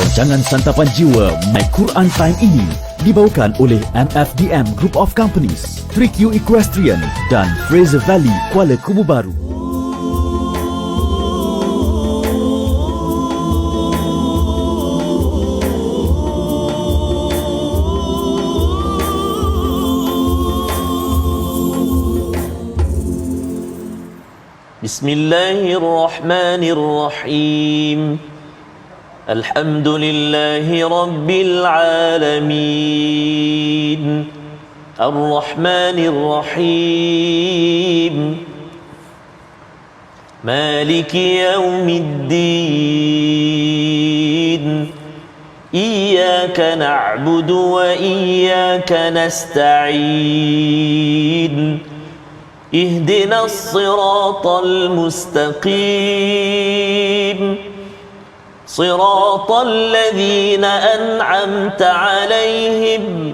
Rancangan Santapan Jiwa My Quran Time ini dibawakan oleh MFDM Group of Companies, 3Q Equestrian dan Fraser Valley Kuala Kubu Baru. Bismillahirrahmanirrahim. Alhamdulillahi Rabbil Alamin. Ar-Rahmanir-Rahim. Maliki Yawmiddin. Iyyaka na'budu wa iyyaka nasta'in. Ihdinas siratal mustaqim. صراط الذين أنعمت عليهم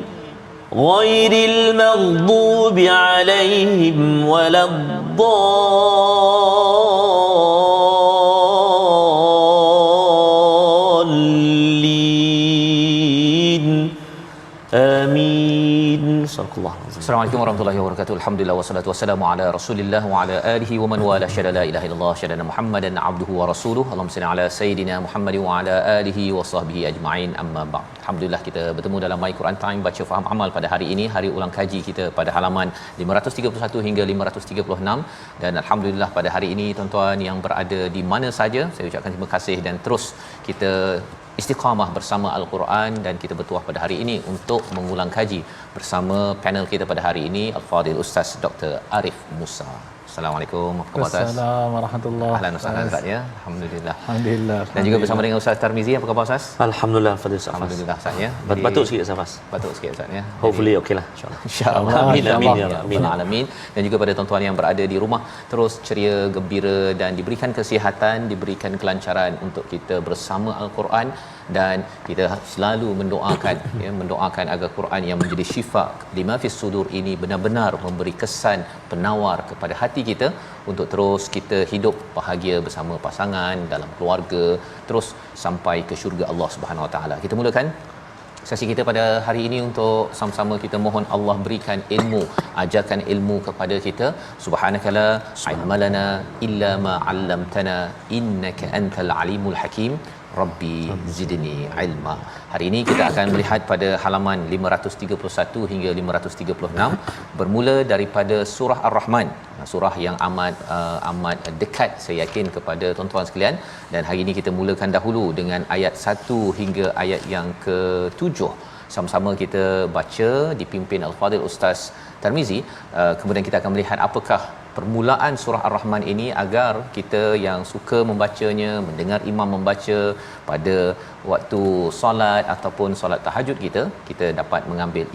غير المغضوب عليهم ولا الضالين آمين. صدق الله. Assalamualaikum warahmatullahi wabarakatuh. Alhamdulillah wassalatu wassalamu ala Rasulillah wa ala alihi wa man wala. Syada la ilaha illallah, syada Muhammadan abduhu wa rasuluhu. Allahumma salli ala sayidina Muhammad wa ala alihi wa sahbihi ajma'in. Amma ba'd. Alhamdulillah kita bertemu dalam My Quran Time baca faham amal pada hari ini, hari ulang kaji kita pada halaman 531 hingga 536, dan alhamdulillah pada hari ini tuan-tuan yang berada di mana saja, saya ucapkan terima kasih dan terus kita istiqamah bersama Al-Quran, dan kita bertuah pada hari ini untuk mengulang kaji bersama panel kita pada hari ini Al-Fadhil Ustaz Dr. Arif Musa. Assalamualaikum, apa khabar Ustaz? Assalamualaikum warahmatullahi. Ahlan wa sahlan Ustaz ya. Alhamdulillah. Alhamdulillah. Dan juga bersama dengan Ustaz Tarmizi, apa khabar Ustaz? Alhamdulillah Fadil Ustaz. Alhamdulillah Ustaz ya. Batuk sikit Ustaz. Batuk sikit Ustaz ya. Hopefully okeylah insyaallah. InsyaAllah. Amin Amin, amin ya ya Rabbal rabbal alamin. Dan juga pada tuan-tuan yang berada di rumah, terus ceria, gembira dan diberikan kesihatan, diberikan kelancaran untuk kita bersama Al-Quran, dan kita selalu mendoakan ya, mendoakan agar Quran yang menjadi syifa lima fis sudur ini benar-benar memberi kesan penawar kepada hati kita untuk terus kita hidup bahagia bersama pasangan, dalam keluarga, terus sampai ke syurga Allah Subhanahu Wa Taala. Kita mulakan sesi kita pada hari ini untuk sama-sama kita mohon Allah berikan ilmu, ajarkan ilmu kepada kita. Subhanakala ilma lana illa ma 'allamtana innaka antal alimul hakim. Rabbi zidni ilma. Hari ini kita akan melihat pada halaman 531 hingga 536, bermula daripada surah Ar-Rahman, surah yang amat dekat saya yakin kepada tuan-tuan sekalian, dan hari ini kita mulakan dahulu dengan ayat 1 hingga ayat yang ke-7. Sama-sama kita baca dipimpin Al-Fadhil Ustaz Tarmizi. Kemudian kita akan melihat apakah permulaan surah Ar-Rahman ini agar kita yang suka membacanya, mendengar imam membaca pada waktu solat ataupun solat tahajud kita dapat mengambil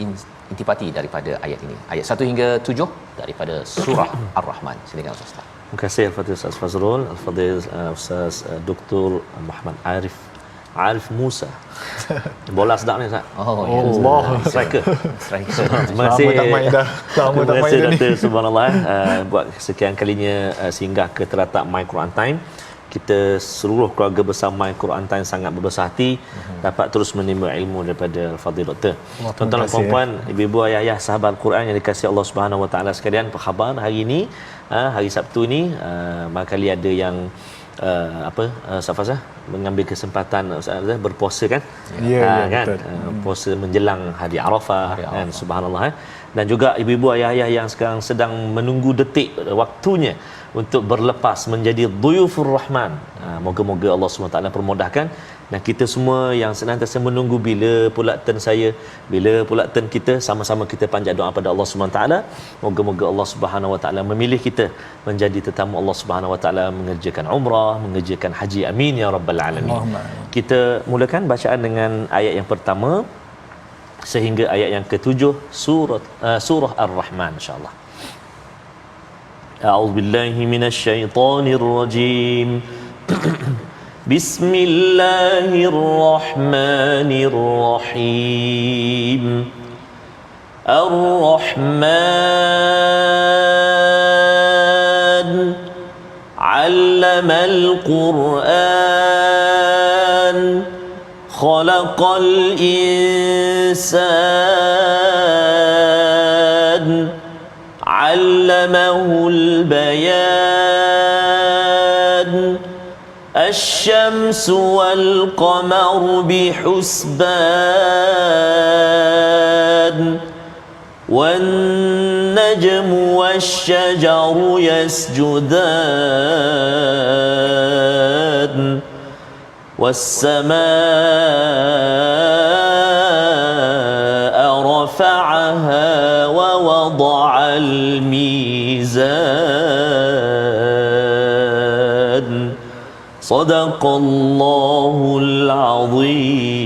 intipati daripada ayat ini. Ayat 1 hingga 7 daripada surah Ar-Rahman. Silakan Ustaz. Terima kasih Al-Fadhil Ustaz Fazrul, Al-Fadhil Ustaz Dr. Muhammad Arif Musa. Bola sedap ni Ustaz. Oh, ya. Allah. Striker. Terima kasih. Lama tak main dah. Lama tak Terima main kasih dah ni. Dr. Subhanallah buat sekian kalinya singgah ke teratak My Quran Time. Kita seluruh keluarga besar My Quran Time sangat berbesar hati dapat terus menimba ilmu daripada Al-Fadhil Doktor. Tuan-tuan dan puan-puan, ibu-ibu, ayah-ayah, sahabat Al-Quran yang dikasihi Allah Subhanahu Wa Taala sekalian, apa khabar hari ini? Hari Sabtu ni barangkali ada yang Safazah mengambil kesempatan berpuasa kan? Ya, Kan? Puasa menjelang hari Arafah, kan? Subhanallah. Dan juga ibu-ibu, ayah-ayah yang sekarang sedang menunggu detik waktunya untuk berlepas menjadi Dhuyufur Rahman. Moga-moga Allah SWT permudahkan, dan kita semua yang senantiasa menunggu bila pula turn saya, bila pula turn kita, sama-sama kita panjat doa pada Allah SWT. Moga-moga Allah SWT memilih kita menjadi tetamu Allah SWT, mengerjakan umrah, mengerjakan haji. Amin ya rabbal alamin. Kita mulakan bacaan dengan ayat yang pertama sehingga ayat yang ke-7 surah Ar-Rahman insya-Allah. A'udzu billahi minasyaitonir rajim. Bismillahirrahmanirrahim. Ar-Rahman 'allamal Qur'an خلق الإنسان علمه البيان الشمس والقمر بحسبان والنجم والشجر يسجدان والسماء رفعها ووضع الميزان صدق الله العظيم.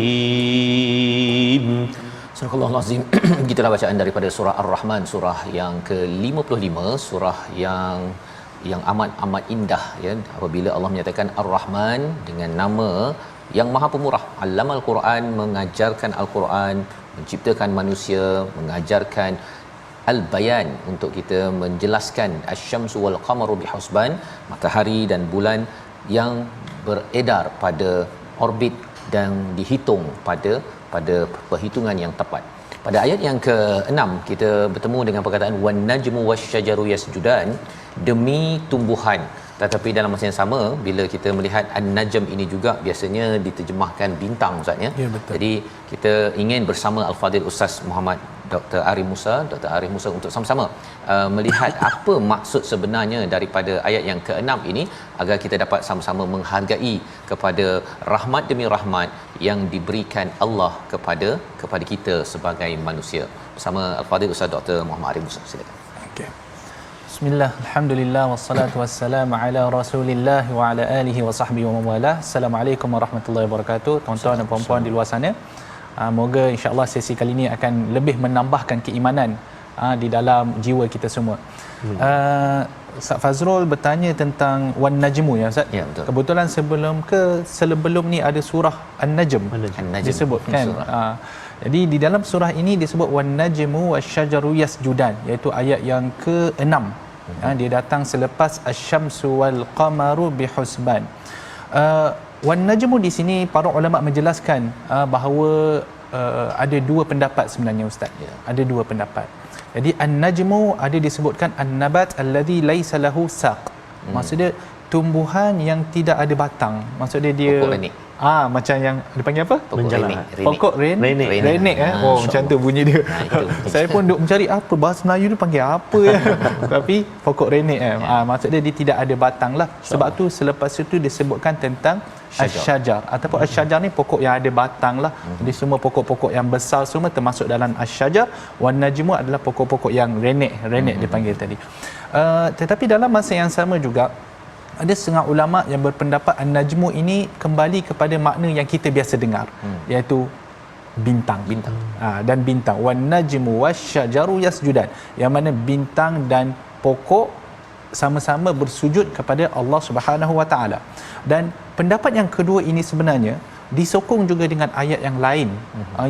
Surah Al-Azim. Gitulah bacaan daripada surah Ar-Rahman, surah yang ke-55, surah yang amat indah ya. Apabila Allah menyatakan Ar-Rahman dengan nama yang Maha Pemurah, Allamal Quran, mengajarkan Al-Quran, menciptakan manusia, mengajarkan Al-Bayan untuk kita menjelaskan Asy-Syamsu wal Qamaru bihusban, matahari dan bulan yang beredar pada orbit dan dihitung pada perhitungan yang tepat. Pada ayat yang ke-6 kita bertemu dengan perkataan wan najmu wasyajaru yasjudan, demi tumbuhan. Tetapi dalam masa yang sama bila kita melihat an-najm ini juga biasanya diterjemahkan bintang, Ustaz ya. Ya, betul. Jadi kita ingin bersama Al-Fadhil Ustaz Muhammad Dr. Arif Musa untuk sama-sama melihat apa maksud sebenarnya daripada ayat yang ke-6 ini, agar kita dapat sama-sama menghargai kepada rahmat demi rahmat yang diberikan Allah kepada kita sebagai manusia. Bersama Al-Fadhil Ustaz Dr. Muhammad Arif Musa, silakan. Okey. Bismillah, alhamdulillah, wassalatu wassalamu ala rasulillah wa ala alihi wa sahbihi wa mawalah. Assalamualaikum warahmatullahi wabarakatuh. Tuan-tuan dan puan-puan di luar sana, moga insya-Allah sesi kali ini akan lebih menambahkan keimanan di dalam jiwa kita semua. Ustaz Fazrul bertanya tentang wan najmu ya Ustaz. Ya, betul. Kebetulan sebelum ni ada surah An-Najm An-Najm disebut kan. Jadi di dalam surah ini disebut wan najmu wasyajaru yasjudan, iaitu ayat yang ke-6. Dia datang selepas asy-syamsu wal qamaru bihusban. Wan najmu di sini para ulama menjelaskan bahawa ada dua pendapat sebenarnya Ustaz. Ya. Ada dua pendapat. Jadi an-najmu ada disebutkan an-nabat alladhi laisa lahu saq. Maksudnya tumbuhan yang tidak ada batang. Maksudnya dia pokok renek. Macam yang dipanggil apa? Menjalar. Pokok renek. Renek macam tu bunyi dia. Saya pun duk mencari apa bahasa Melayu tu panggil apa ya. Tapi pokok renek maksudnya dia tidak ada batang lah. Sebab tu selepas itu disebutkan tentang asy-syajar ataupun asy-syajar ni pokok yang ada batang lah. Jadi semua pokok-pokok yang besar semua termasuk dalam asy-syajar. Wan najmu adalah pokok-pokok yang renek dipanggil tadi. Tetapi dalam masa yang sama juga ada setengah ulama yang berpendapat an-najmu ini kembali kepada makna yang kita biasa dengar, iaitu bintang. Dan bintang wan najmu wasyajaru yasjudan, yang mana bintang dan pokok sama-sama bersujud kepada Allah Subhanahu Wa Taala. Dan pendapat yang kedua ini sebenarnya disokong juga dengan ayat yang lain,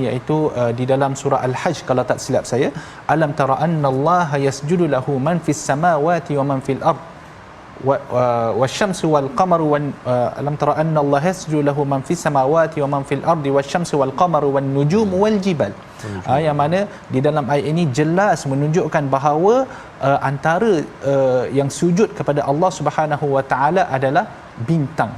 iaitu di dalam surah Al-Hajj kalau tak silap saya, alam tara annallaha yasjudu lahu man fis samawati wa man fil ard wasyamsu wal qamaru alam tara annallaha yasjudu lahu man fis samawati wa man fil ardi wasyamsu wal qamaru wan nujumu wal jibal. Yang mana di dalam ayat ini jelas menunjukkan bahawa antara yang sujud kepada Allah Subhanahu Wa Taala adalah bintang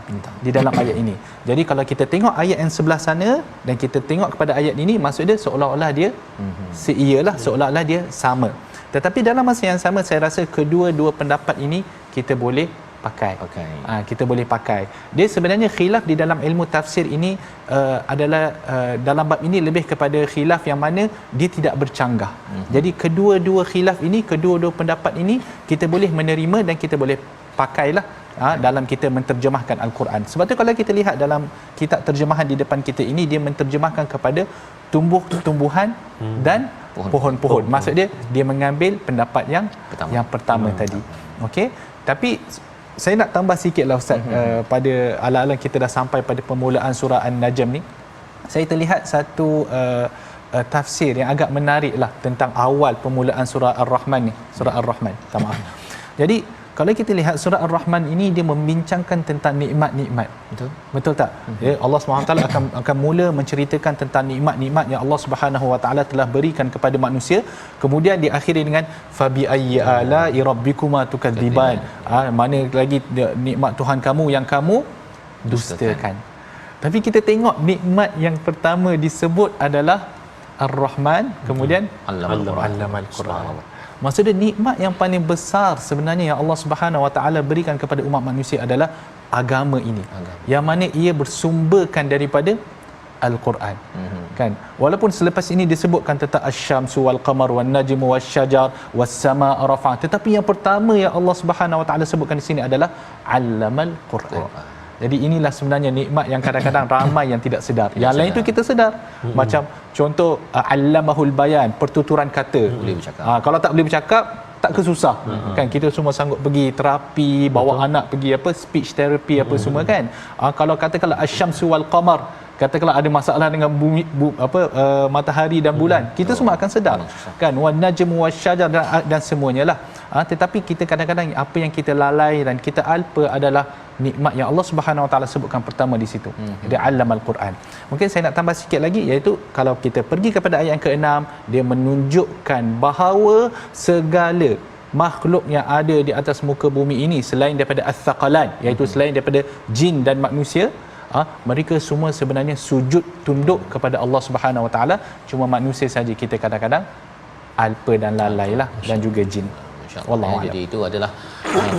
di dalam ayat ini. Jadi kalau kita tengok ayat yang sebelah sana dan kita tengok kepada ayat ini, maksudnya seolah-olah dia seiyalah, seolah-olah dia sama. Tetapi dalam masa yang sama saya rasa kedua-dua pendapat ini kita boleh pakai. Kita boleh pakai. Dia sebenarnya khilaf di dalam ilmu tafsir ini adalah dalam bab ini lebih kepada khilaf yang mana dia tidak bercanggah. Jadi kedua-dua khilaf ini, kedua-dua pendapat ini kita boleh menerima dan kita boleh pakailah dalam kita menterjemahkan Al-Quran. Sebab tu kalau kita lihat dalam kitab terjemahan di depan kita ini, dia menterjemahkan kepada tumbuh-tumbuhan dan pohon-pohon. Maksud dia mengambil pendapat yang pertama tadi. Okey. Tapi saya nak tambah sikitlah Ustaz, pada ala-ala kita dah sampai pada permulaan surah An-Najm ni. Saya terlihat satu tafsir yang agak menarik lah tentang awal permulaan surah Ar-Rahman ni, surah Ar-Rahman. Maaf. Jadi Kalau kita lihat surah Ar-Rahman ini, dia membincangkan tentang nikmat-nikmat. Betul tak? Ya, Allah SWT akan mula menceritakan tentang nikmat-nikmat yang Allah Subhanahu Wa Taala telah berikan kepada manusia. Kemudian diakhiri dengan fabi ayyi ala'i rabbikuma tukadziban. Mana lagi nikmat Tuhan kamu yang kamu dustakan. Tapi kita tengok nikmat yang pertama disebut adalah Ar-Rahman, kemudian Allamal Quran. Maksudnya nikmat yang paling besar sebenarnya yang Allah Subhanahu Wa Taala berikan kepada umat manusia adalah agama ini. Yang mana ia bersumberkan daripada Al-Quran. Kan? Walaupun selepas ini disebutkan tentang asy-syamsu wal qamar wan najmu wasyajar was samaa rafa', tetapi yang pertama yang Allah Subhanahu Wa Taala sebutkan di sini adalah Allamal Quran. Jadi inilah sebenarnya nikmat yang kadang-kadang ramai yang tidak sedar. Yang lain itu kita sedar. Macam contoh allamahul bayan, pertuturan kata. Boleh bercakap. Kalau tak boleh bercakap, tak kesusah. Kan kita semua sanggup pergi terapi, bawa anak pergi speech therapy semua kan. Kalau katakanlah asy-syamsu wal qamar, katakanlah ada masalah dengan bumi, matahari dan bulan, kita semua akan sedar. Kan wan najmu wasyajar dan semuanya lah. Tetapi kita kadang-kadang apa yang kita lalai dan kita alpa adalah nikmat yang Allah Subhanahu Wa Taala sebutkan pertama di situ. Dia Allamal Quran. Mungkin saya nak tambah sikit lagi, iaitu kalau kita pergi kepada ayat yang ke-6, dia menunjukkan bahawa segala makhluk yang ada di atas muka bumi ini selain daripada as-saqalan, iaitu selain daripada jin dan manusia, mereka semua sebenarnya sujud tunduk kepada Allah Subhanahu Wa Taala. Cuma manusia saja kita kadang-kadang alpa dan lalai lah, dan juga jin. Wallahu a'lam. Jadi itu adalah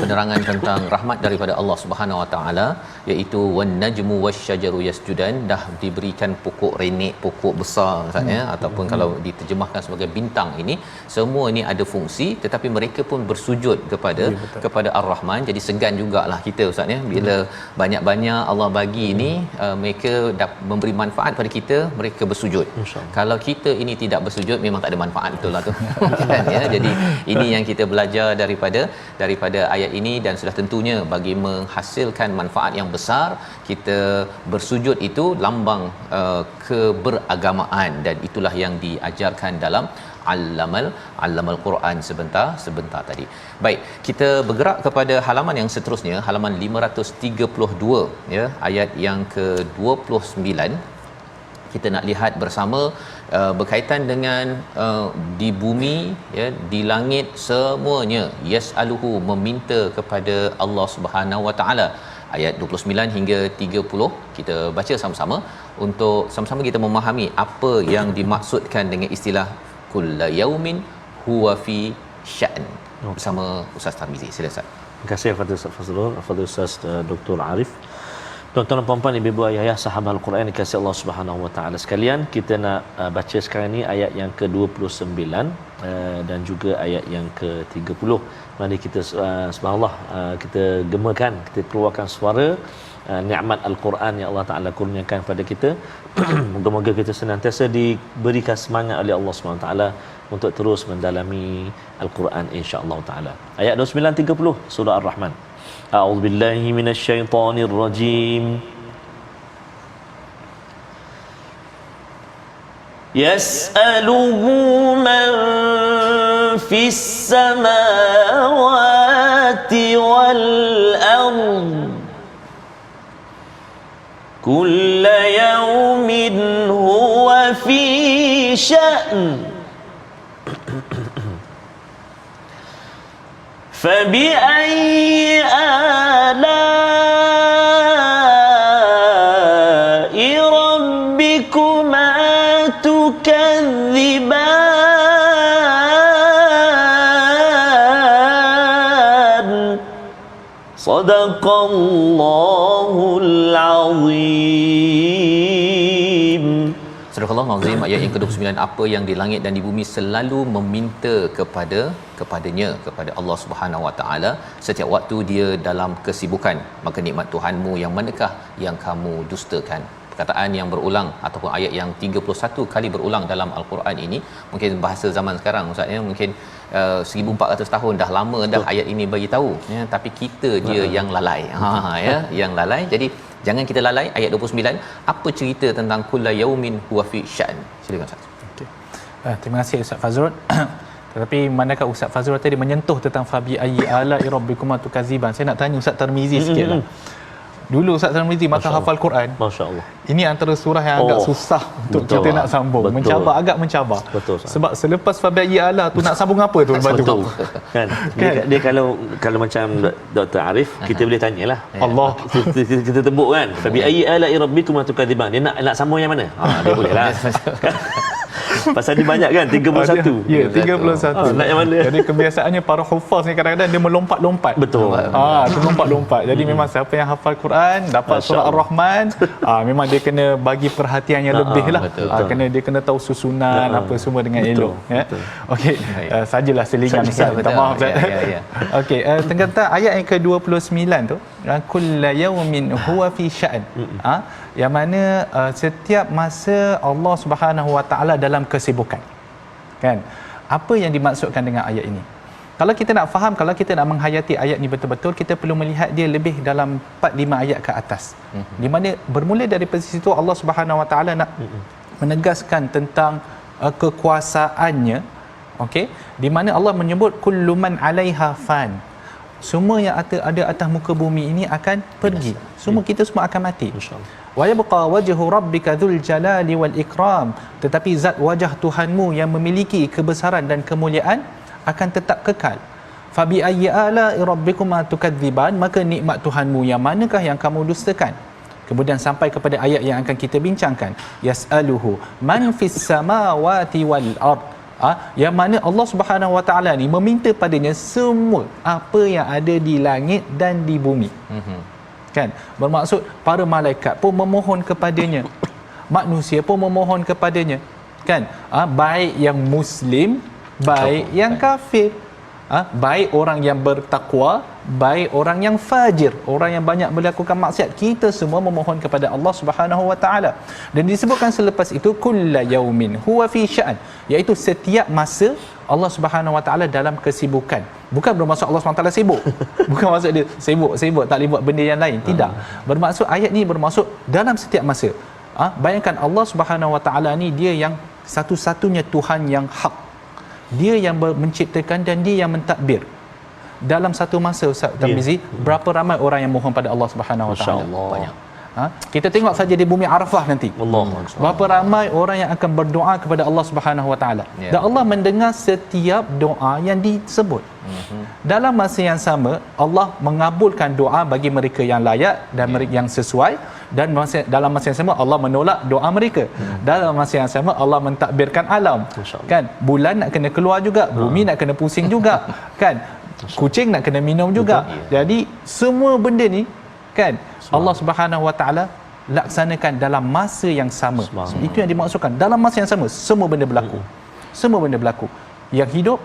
penerangan tentang rahmat daripada Allah Subhanahu Wa Taala, iaitu wan najmu wasyajaru yasjudan, dah diberikan pokok renek, pokok besar maksudnya, ataupun kalau diterjemahkan sebagai bintang, ini semua ini ada fungsi, tetapi mereka pun bersujud kepada Ar-Rahman. Jadi segan jugalah kita ustaz ya, bila banyak-banyak Allah bagi ini, mereka memberi manfaat pada kita, mereka bersujud. Kalau kita ini tidak bersujud, memang tak ada manfaat, betul lah tu. Kan ya. Jadi ini yang kita belajar daripada ayat ini, dan sudah tentunya bagi menghasilkan manfaat yang besar, kita bersujud itu lambang keberagamaan, dan itulah yang diajarkan dalam Allamal Quran sebentar tadi. Baik, kita bergerak kepada halaman yang seterusnya, halaman 532 ya, ayat yang ke-29. Kita nak lihat bersama berkaitan dengan di bumi ya, di langit, semuanya yas'aluhu, meminta kepada Allah Subhanahu Wa Taala. Ayat 29 hingga 30 kita baca sama-sama untuk sama-sama kita memahami apa yang dimaksudkan dengan istilah kullu yaumin huwa fi sya'n. Bersama Ustaz Tarmizi. Sila Ustaz. Terima kasih kepada Ustaz Fazrul, kepada Ustaz Dr. Arif. Tuan-tuan dan puan-puan, ibu-ibu, ayah-ayah, sahabat Al-Quran dikasihi Allah Subhanahu Wa Taala sekalian, kita nak baca sekarang ni ayat yang ke-29 dan juga ayat yang ke-30. Mari kita subhanallah, kita gemakan, kita keluarkan suara nikmat Al-Quran yang Allah Taala kurniakan kepada kita. Moga-moga kita senantiasa diberikan semangat oleh Allah Subhanahu Wa Taala untuk terus mendalami Al-Quran insya-Allah taala. Ayat 29-30 surah Ar-Rahman. أعوذ بالله من الشيطان الرجيم يسأله من في السماوات والأرض كل يوم هو في شأن فبأي آلاء ربكما تكذبان صدق الله العظيم. Surah Al-Azim ayat yang ke-29, apa yang di langit dan di bumi selalu meminta kepadanya, kepada Allah Subhanahu Wa Taala setiap waktu dia dalam kesibukan. Maka nikmat Tuhanmu yang manakah yang kamu dustakan? Perkataan yang berulang ataupun ayat yang 31 kali berulang dalam Al-Quran ini, mungkin bahasa zaman sekarang ustaz ya, mungkin 1400 tahun dah lama dah ayat ini bagi tahu ya, tapi kita je yang lalai. Ya, yang lalai. Jadi jangan kita lalai. Ayat 29, apa cerita tentang kullu yaumin huwa fi sya'n? Silakan Ustaz. Okey. Terima kasih Ustaz Fazrul. Tetapi manakah Ustaz Fazrul tadi menyentuh tentang fabi ayyi ala'i rabbikuma tukadziban. Saya nak tanya Ustaz Tirmizi sikitlah. Dulu Ustaz Tirmizi masa hafal Quran, Masya-Allah. ini antara surah yang agak susah untuk mencabar. kita nak sambung. Betul. Agak mencabar. Betul, Ustaz. Sebab selepas fabi ayyi ala tu nak sambung apa tu lepas tu? Betul. Kan? Dia kalau macam Dr. Arif, kita boleh tanyalah. Allah. Kita tebuk kan. Fabi ayyi ala'i rabbikum tukadziban. Dia nak sambung yang mana? Dia boleh lah. Pasal dia banyak kan 31. Ya, 31. Nak yang mana? Jadi kebiasaannya para hufaz ni kadang-kadang dia melompat-lompat. Betul. Dia lompat-lompat. Jadi memang siapa yang hafal Quran dapat surah Ar-Rahman, memang dia kena bagi perhatian yang lebih lah. betul. Dia kena tahu susunan apa semua dengan elok, ya. Okey, sajalah selingan Ustaz. Minta maaf Ustaz. Ya. Okey, tentang ayat yang ke-29 tu, kullu yawmin huwa fi sya'an. Yang mana setiap masa Allah Subhanahu Wa Taala dalam kesibukan. Kan? Apa yang dimaksudkan dengan ayat ini? Kalau kita nak faham, kalau kita nak menghayati ayat ni betul-betul, kita perlu melihat dia lebih dalam 4-5 ayat ke atas. Di mana bermula dari posisi itu Allah Subhanahu Wa Taala nak menegaskan tentang kekuasaannya. Okey, di mana Allah menyebut kullu man 'alaiha fan. Semua yang ada atas muka bumi ini akan pergi. Semua kita semua akan mati. InsyaAllah. Wa yabqa wajhu rabbika dzul jalali wal ikram. Tetapi zat wajah Tuhanmu yang memiliki kebesaran dan kemuliaan akan tetap kekal. Fabi ayyi ala'i rabbikuma tukadziban, maka nikmat Tuhanmu yang manakah yang kamu dustakan? Kemudian sampai kepada ayat yang akan kita bincangkan, yas'aluhu man fis samawati wal ard. Yang mana Allah Subhanahu Wa Taala ni meminta padanya semua apa yang ada di langit dan di bumi. Kan? Bermaksud para malaikat pun memohon kepadanya, manusia pun memohon kepadanya, kan? Baik yang muslim, baik yang kafir, baik orang yang bertakwa, baik orang yang fajir, orang yang banyak melakukan maksiat, kita semua memohon kepada Allah Subhanahu Wa Taala. Dan disebutkan selepas itu kullu yaumin huwa fi sya'an, iaitu setiap masa Allah Subhanahu Wa Taala dalam kesibukan. Bukan bermaksud Allah SWT sibuk. Bukan maksud dia sibuk tak boleh buat benda yang lain. Tidak. Bermaksud ayat ni bermaksud dalam setiap masa. Bayangkan Allah Subhanahu Wa Taala ni dia yang satu-satunya Tuhan yang hak. Dia yang menciptakan dan dia yang mentadbir. Dalam satu masa Ustaz Tirmizi, berapa ramai orang yang mohon pada Allah Subhanahu Wa Taala? Banyak. Kita tengok saja di bumi Arafah nanti. Allah. Berapa ramai orang yang akan berdoa kepada Allah Subhanahu Wa Taala. Dan Allah mendengar setiap doa yang disebut. Dalam masa yang sama, Allah mengabulkan doa bagi mereka yang layak dan mereka yang sesuai, dan dalam masa yang sama Allah menolak doa mereka. Dalam masa yang sama Allah mentadbirkan alam. Kan? Bulan nak kena keluar juga, bumi nak kena pusing juga, kan? Kucing nak kena minum juga. Jadi semua benda ni, kan, Allah Subhanahu Wa Taala laksanakan dalam masa yang sama. Itu yang dimaksudkan. Dalam masa yang sama semua benda berlaku. Semua benda berlaku. Yang hidup,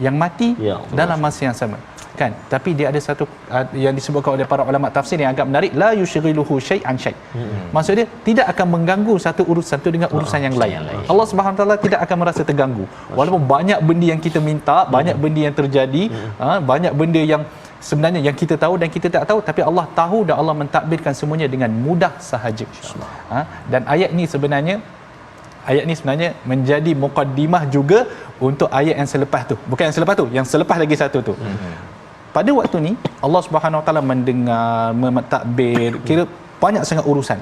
yang mati, dalam masa yang sama. Kan? Tapi dia ada satu yang disebutkan oleh para ulama tafsir yang agak menarik, la yushghiluhu syai'an syai'. Maksud dia tidak akan mengganggu satu urusan tu dengan urusan yang lain. Allah Subhanahu Taala tidak akan merasa terganggu. Walaupun banyak benda yang kita minta, banyak benda yang terjadi, banyak benda yang sebenarnya yang kita tahu dan kita tak tahu, tapi Allah tahu dan Allah mentadbirkan semuanya dengan mudah sahaja. Dan ayat ni sebenarnya menjadi mukaddimah juga untuk ayat yang selepas tu. Bukan yang selepas tu, yang selepas lagi satu tu. Pada waktu ni Allah Subhanahu Wa Taala mendengar, mentadbir, kira banyak sangat urusan.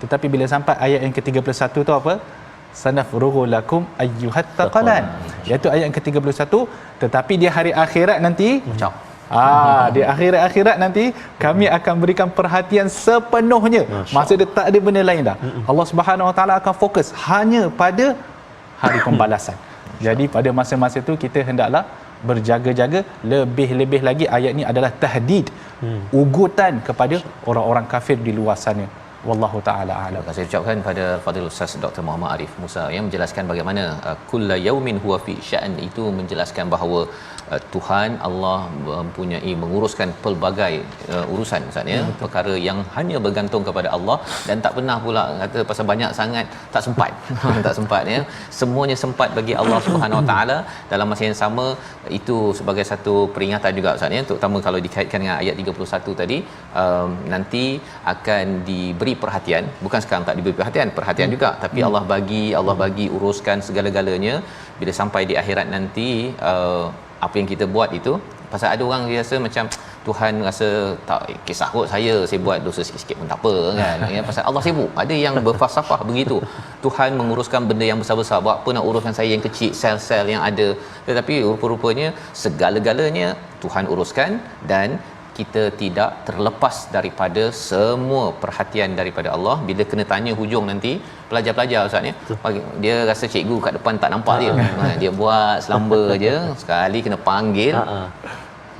Tetapi bila sampai ayat yang ke-31 tu apa? Sanafrughu lakum ayyuhat taqalan. Iaitu ayat yang ke-31, tetapi di hari akhirat nanti di akhirat nanti kami akan berikan perhatian sepenuhnya. Maksud dia tak ada benda lain dah. Allah Subhanahu Wa Taala akan fokus hanya pada hari pembalasan. Jadi pada masa-masa itu kita hendaklah berjaga-jaga. Lebih-lebih lagi ayat ni adalah tahdid, ugutan kepada orang-orang kafir di luar sana. Wallahu taala a'lam. Terima kasih ucapkan pada Fadil Ustaz Dr. Muhammad Arif Musa yang menjelaskan bagaimana kullu yaumin huwa fi sya'an, itu menjelaskan bahawa Tuhan Allah mempunyai menguruskan pelbagai urusan Ustaz ya, perkara yang hanya bergantung kepada Allah, dan tak pernah pula kata pasal banyak sangat tak sempat. Tak sempat ya. Semuanya sempat bagi Allah Subhanahu Wa Taala dalam masa yang sama. Itu sebagai satu peringatan juga Ustaz ya, terutama kalau dikaitkan dengan ayat 31 tadi, nanti akan diberi diberi perhatian, bukan sekarang tak diberi perhatian juga, tapi Allah bagi uruskan segala-galanya. Bila sampai di akhirat nanti, apa yang kita buat itu, pasal ada orang rasa macam Tuhan rasa tak kisah kot saya buat dosa sikit-sikit pun tak apa kan, ya, pasal Allah sibuk. Ada yang berfalsafah begitu, Tuhan menguruskan benda yang besar-besar, buat apa nak uruskan saya yang kecil, sel-sel yang ada. Tetapi rupa-rupanya segala-galanya Tuhan uruskan, dan kita tidak terlepas daripada semua perhatian daripada Allah. Bila kena tanya hujung nanti, pelajar-pelajar ustaz ni, dia rasa cikgu kat depan tak nampak dia. Dia buat selamba je, sekali kena panggil.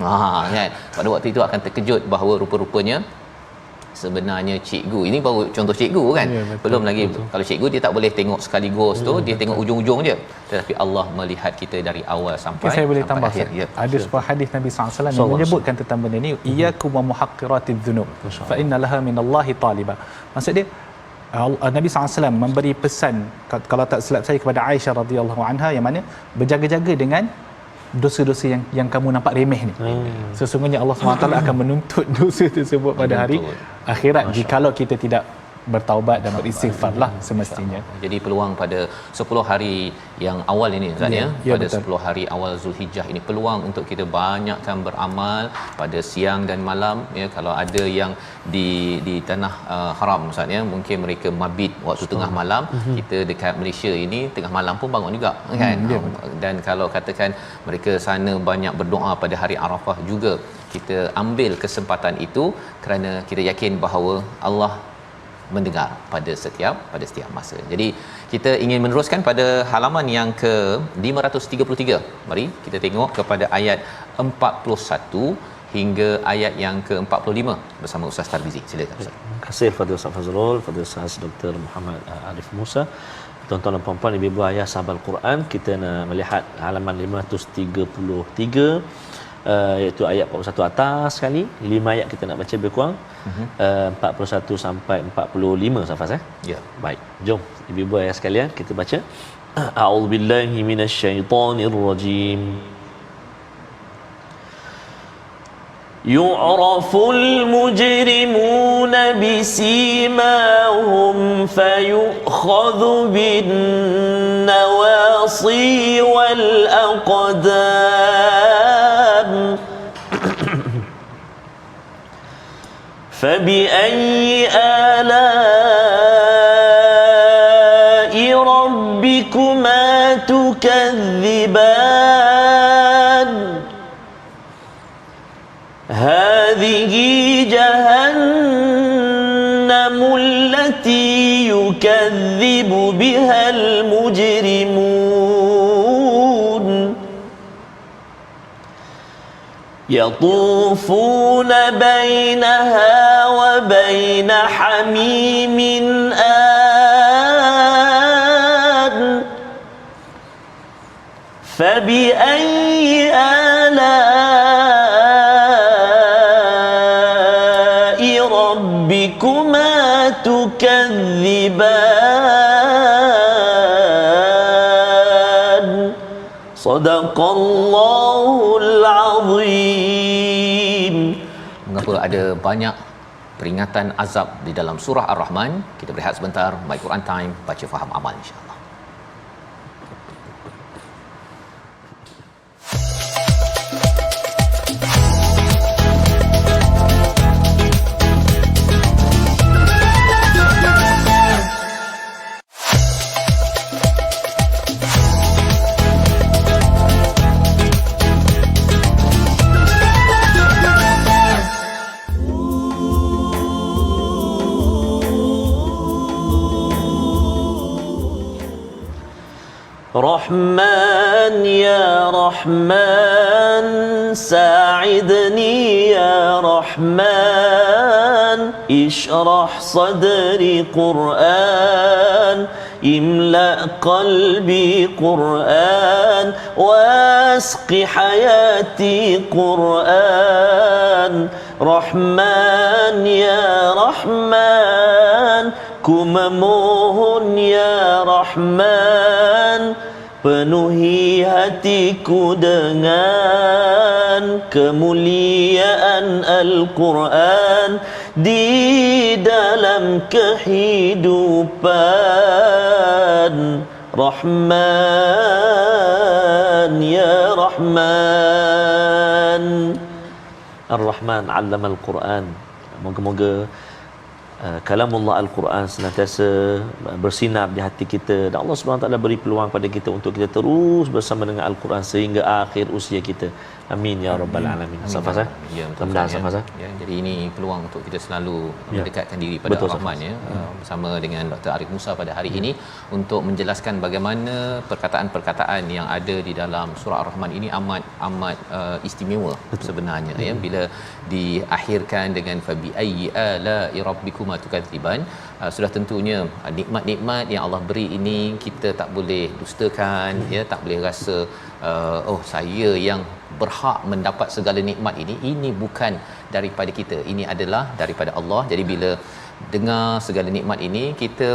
Kan, pada waktu itu akan terkejut bahawa rupa-rupanya sebenarnya cikgu ini baru contoh cikgu kan, ya, betul, belum lagi betul. Kalau cikgu dia tak boleh tengok sekaligus tu, dia tengok ujung-ujung je, tetapi Allah melihat kita dari awal sampai saya boleh tambah akhir. Ya. Ada sebuah hadis Nabi SAW yang menyebutkan tentang benda ni, iyyakum wa muhaqqiratidz dzunub fa inna laha minallahi taliba. Maksud dia Nabi SAW memberi pesan, kalau tak silap saya, kepada Aisyah radhiyallahu anha, yang mana berjaga-jaga dengan dosa-dosa yang kamu nampak remeh ni. Sesungguhnya Allah SWT akan menuntut dosa tersebut pada hari akhirat, jikalau kita tidak bertaubat dan beristighfar lah semestinya. Jadi peluang pada 10 hari yang awal ini Ustaz, ya, pada betul. 10 hari awal Zulhijjah ini peluang untuk kita banyakkan beramal pada siang dan malam, ya. Kalau ada yang di tanah haram Ustaz, ya, mungkin mereka mabit waktu tengah malam, kita dekat Malaysia ini tengah malam pun bangun juga kan. Dan kalau katakan mereka sana banyak berdoa pada hari Arafah juga, kita ambil kesempatan itu kerana kita yakin bahawa Allah mendengar pada setiap masa. Jadi kita ingin meneruskan pada halaman yang ke 533. Mari kita tengok kepada ayat 41 hingga ayat yang ke 45 bersama Ustaz Tarmizi. Silakan Ustaz. Terima kasih kepada Ustaz Fazrul, kepada Ustaz Dr. Muhammad Arif Musa. Tuan-tuan dan puan-puan, ibu-ibu ayah sahabat Al-Quran, kita nak melihat halaman 533, iaitu ayat 41 atas sekali. 5 ayat kita nak baca lebih kurang, 41 sampai 45 Safas, Ya. Baik, jom ibu-ibu ayah sekalian kita baca. A'udzubillahi minasyaitonirrajim. Yu'raful mujrimuna bisimahum fayukhadhu bin nawasi wal aqdam. فبأي آلاء ربكما تكذبان هذه جهنم التي يكذب بها المجرمون يطوفون بينها وبين حميم آن فبأي آلاء ربكما تكذبان صدق الله العظيم. Mengapa ada banyak peringatan azab di dalam surah Ar-Rahman? Kita berehat sebentar. My Quran Time, baca faham amal insya-Allah. رحمن يا رحمن ساعدني يا رحمن اشرح صدري قرآن املأ قلبي قرآن واسق حياتي قرآن رحمن يا رحمن ku memohon ya Rahman, penuhi hatiku dengan kemuliaan Al-Quran, di dalam kehidupan. Rahman ya Rahman. Ar-Rahman 'allama al-Quran. Moga-moga kalamullah Al-Quran senantiasa bersinar di hati kita, dan Allah SWT beri peluang pada kita untuk kita terus bersama dengan Al-Quran sehingga akhir usia kita. Amin ya rabbal alamin. Safas ya, betul. Safas Ya, jadi ini peluang untuk kita selalu mendekatkan diri pada Ar-Rahman ya. Bersama dengan Dr. Arif Musa pada hari ini untuk menjelaskan bagaimana perkataan-perkataan yang ada di dalam surah Ar-Rahman ini amat istimewa sebenarnya ya, bila diakhirkan dengan fabi ayyi ala'i rabbikuma tukadziban. Sudah tentunya nikmat-nikmat yang Allah beri ini kita tak boleh dustakan ya, tak boleh rasa saya yang berhak mendapat segala nikmat ini bukan daripada kita, ini adalah daripada Allah. Jadi bila dengar segala nikmat ini kita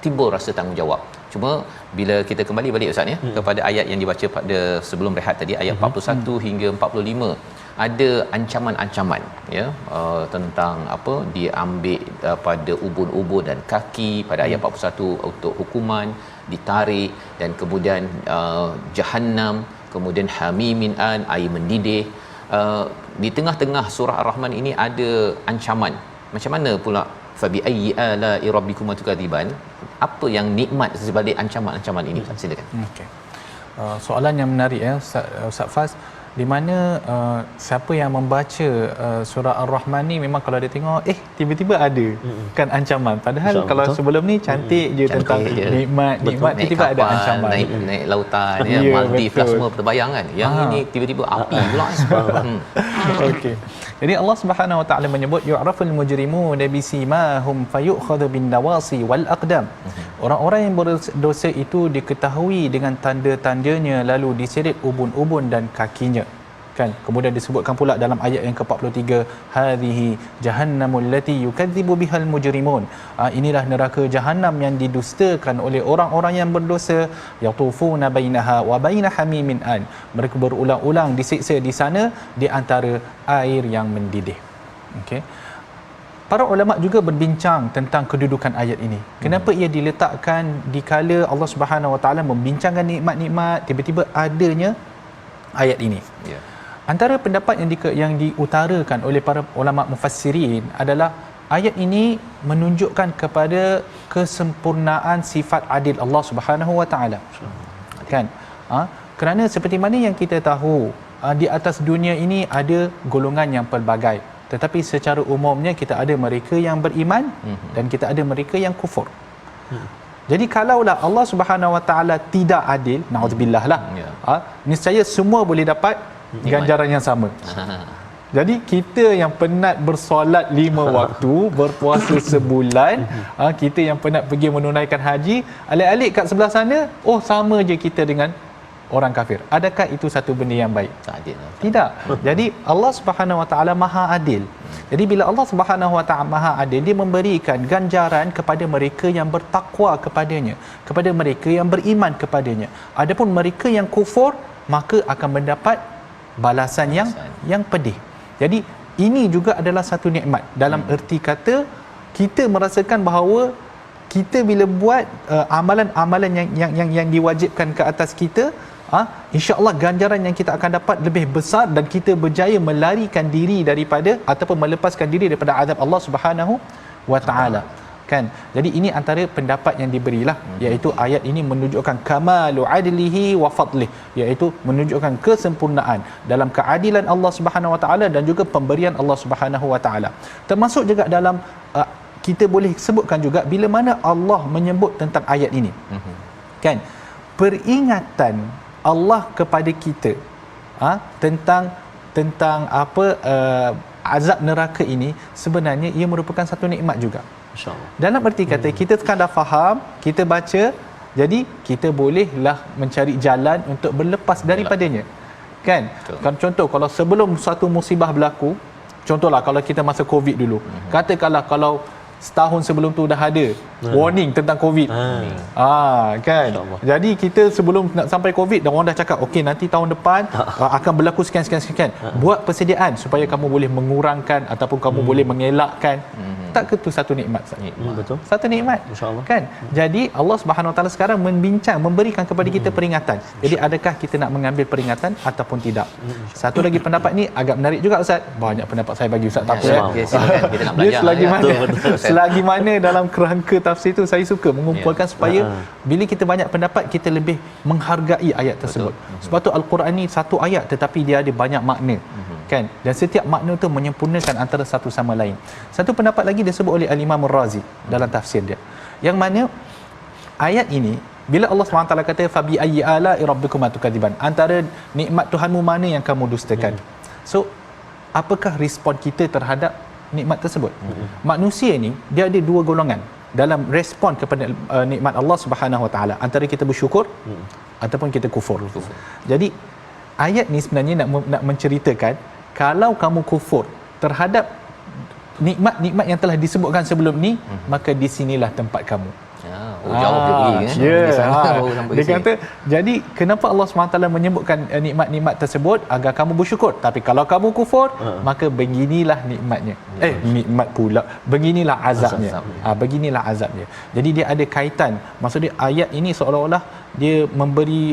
timbul rasa tanggungjawab. Cuma bila kita kembali balik Ustaz ya kepada ayat yang dibaca pada sebelum rehat tadi, ayat 41 hingga 45, ada ancaman-ancaman ya tentang apa diambil pada ubun-ubun dan kaki pada ayat 41 untuk hukuman, ditarik, dan kemudian Jahannam, kemudian hamimin an, air mendidih. Di tengah-tengah surah Ar-Rahman ini ada ancaman. Macam mana pula fabi ayyi ala'i rabbikuma tukadziban? Apa yang nikmat sebalik ancaman-ancaman ini? Silakan. Okey. Soalan yang menarik ya Ustaz Faz, di mana siapa yang membaca surah Ar-Rahman ni memang kalau dia tengok tiba-tiba ada kan ancaman, padahal kalau sebelum ni cantik je tentang nikmat tiba-tiba ada ancaman, naik lautan ya, Maldives lah semua terbayang kan, yang ini tiba-tiba api pula. Okey, jadi Allah Subhanahu Wa Taala menyebut yu'raful mujrimuna bisimahum fayu'khadhu bin nawasi wal aqdam. Orang-orang yang berdosa itu diketahui dengan tanda-tandanya lalu diseret ubun-ubun dan kakinya. Kan, kemudian disebutkan pula dalam ayat yang ke-43, hadhihi jahannamul lati yukadzibu bihal mujrimun. Inilah neraka Jahannam yang didustakan oleh orang-orang yang berdosa. Yatufuna bainaha wa baina hamimin an. Mereka berulang-ulang disiksa di sana di antara air yang mendidih. Okey. Para ulama juga berbincang tentang kedudukan ayat ini. Kenapa ia diletakkan di kala Allah Subhanahu Wa Taala membincangkan nikmat-nikmat, tiba-tiba adanya ayat ini. Ya. Antara pendapat yang diutarakan oleh para ulama mufassirin adalah ayat ini menunjukkan kepada kesempurnaan sifat adil Allah Subhanahu Wa Taala. Kan? Kerana seperti mana yang kita tahu, di atas dunia ini ada golongan yang pelbagai. Tetapi secara umumnya kita ada mereka yang beriman dan kita ada mereka yang kufur. Jadi kalaulah Allah Subhanahu Wa Taala tidak adil, naudzubillah lah, niscaya semua boleh dapat ganjaran yang sama. Jadi kita yang penat bersolat 5 waktu, berpuasa sebulan, kita yang penat pergi menunaikan haji, alik-alik kat sebelah sana, sama je kita dengan orang kafir. Adakah itu satu benda yang baik? Tak adil. Tidak. Jadi Allah Subhanahu Wa Taala Maha Adil. Jadi bila Allah Subhanahu Wa Taala Maha Adil, dia memberikan ganjaran kepada mereka yang bertakwa kepadanya, kepada mereka yang beriman kepadanya. Adapun mereka yang kufur, maka akan mendapat balasan yang pedih. Jadi ini juga adalah satu nikmat dalam erti kata kita merasakan bahawa kita bila buat amalan-amalan yang diwajibkan ke atas kita, insya-Allah ganjaran yang kita akan dapat lebih besar dan kita berjaya melarikan diri daripada ataupun melepaskan diri daripada azab Allah Subhanahu Wa Taala. Kan? Jadi ini antara pendapat yang diberilah, iaitu ayat ini menunjukkan kamalu adlihi wa fadlih, iaitu menunjukkan kesempurnaan dalam keadilan Allah Subhanahu Wa Taala dan juga pemberian Allah Subhanahu Wa Taala. Termasuk juga dalam kita boleh sebutkan juga bila mana Allah menyebut tentang ayat ini. Kan? Peringatan Allah kepada kita tentang apa azab neraka ini sebenarnya ia merupakan satu nikmat juga. InsyaAllah. Dalam erti kata kita sekarang dah faham, kita baca, jadi kita bolehlah mencari jalan untuk berlepas daripadanya. Kan? Kan contoh kalau sebelum satu musibah berlaku, contohlah kalau kita masa Covid dulu, katakanlah kalau setahun sebelum tu dah ada warning tentang COVID. Kan. Jadi kita sebelum nak sampai COVID dah orang dah cakap okey nanti tahun depan akan berlaku sekian. Buat persediaan supaya kamu boleh mengurangkan ataupun kamu boleh mengelakkan. Tak ke tu satu nikmat? Betul. Satu nikmat. InsyaAllah. Kan? Jadi Allah Subhanahu Wa Taala sekarang memberikan kepada kita peringatan. Jadi adakah kita nak mengambil peringatan ataupun tidak? Satu lagi pendapat ni agak menarik juga Ustaz. Banyak pendapat saya bagi Ustaz, tak apa Okay, silakan. Kita nak belajar. selagi mana Betul. selagi mana dalam kerangka tafsir tu saya suka mengumpulkan supaya bila kita banyak pendapat kita lebih menghargai ayat tersebut. Sebab tu Al-Quran ni satu ayat tetapi dia ada banyak makna. Kan? Dan setiap makna tu menyempurnakan antara satu sama lain. Satu pendapat lagi disebut oleh Al-Imam Ar-Razi dalam tafsir dia. Yang mana ayat ini bila Allah SWT kata fabi ayyi ala'i rabbikuma tukadziban, antara nikmat Tuhanmu mana yang kamu dustakan. So apakah respon kita terhadap nikmat tersebut? Manusia ni dia ada dua golongan dalam respon kepada nikmat Allah Subhanahu Wa Taala, antara kita bersyukur ataupun kita kufur. Jadi ayat ni sebenarnya nak menceritakan kalau kamu kufur terhadap nikmat-nikmat yang telah disebutkan sebelum ni, maka di sinilah tempat kamu. Jauh dia pergi kan. Di sana baru sampai Dia sini. kata, jadi kenapa Allah SWT menyebutkan nikmat-nikmat tersebut agar kamu bersyukur, tapi kalau kamu kufur maka beginilah nikmatnya. Nikmat pula, beginilah azabnya. Beginilah azabnya. Jadi dia ada kaitan. Maksudnya ayat ini seolah-olah dia memberi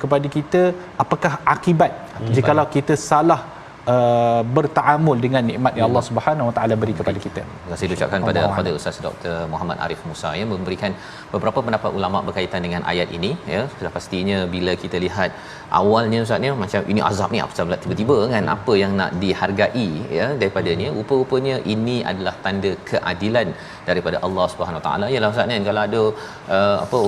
kepada kita apakah akibat jikalau kita salah bertaamul dengan nikmat yang Allah Subhanahu Wa Taala beri kepada kita. Terima kasih diucapkan pada Fadil Ustaz Dr. Muhammad Arif Musa yang memberikan beberapa pendapat ulama berkaitan dengan ayat ini, ya. Sudah pastinya bila kita lihat awalnya Ustaz ni macam ini azab ni apa sebab tiba-tiba kan apa yang nak dihargai, ya, daripadanya rupa-rupanya ini adalah tanda keadilan daripada Allah Subhanahu Wa Taala. Yalah Ustaz kan, kalau ada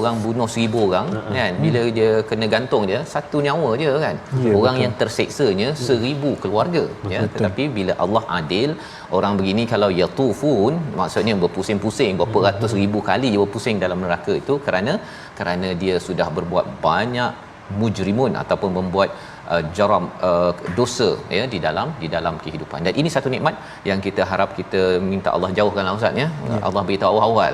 orang bunuh 1000 orang kan, bila dia kena gantung dia satu nyawa je kan. Orang yang terseksanya 1000 keluarga, ya. Tetapi bila Allah adil, orang begini kalau yatufun maksudnya berpusing-pusing berapa ratus ribu kali dia berpusing dalam neraka itu kerana dia sudah berbuat banyak mujrimun ataupun membuat jaram dosa, ya, di dalam kehidupan. Dan ini satu nikmat yang kita harap kita minta Allah jauhkanlah Ustaz, ya. Allah beritahu awal.